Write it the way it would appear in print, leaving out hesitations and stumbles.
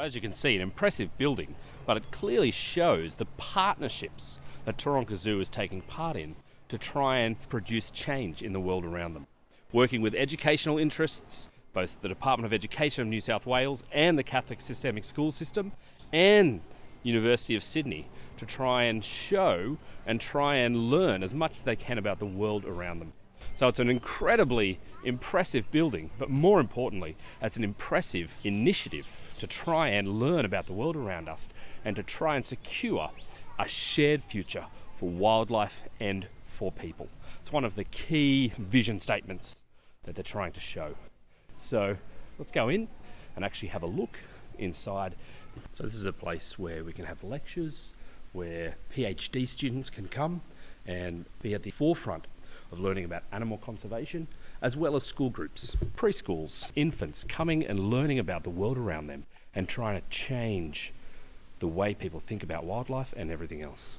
As you can see, an impressive building, but it clearly shows the partnerships that Taronga Zoo is taking part in to try and produce change in the world around them. Working with educational interests, both the Department of Education of New South Wales and the Catholic Systemic School System and University of Sydney, to try and show and try and learn as much as they can about the world around them. So it's an incredibly impressive building, but more importantly, it's an impressive initiative to try and learn about the world around us and to try and secure a shared future for wildlife and for people. It's one of the key vision statements that they're trying to show. So let's go in and actually have a look inside. So this is a place where we can have lectures, where PhD students can come and be at the forefront of learning about animal conservation, as well as school groups, preschools, infants coming and learning about the world around them and trying to change the way people think about wildlife and everything else.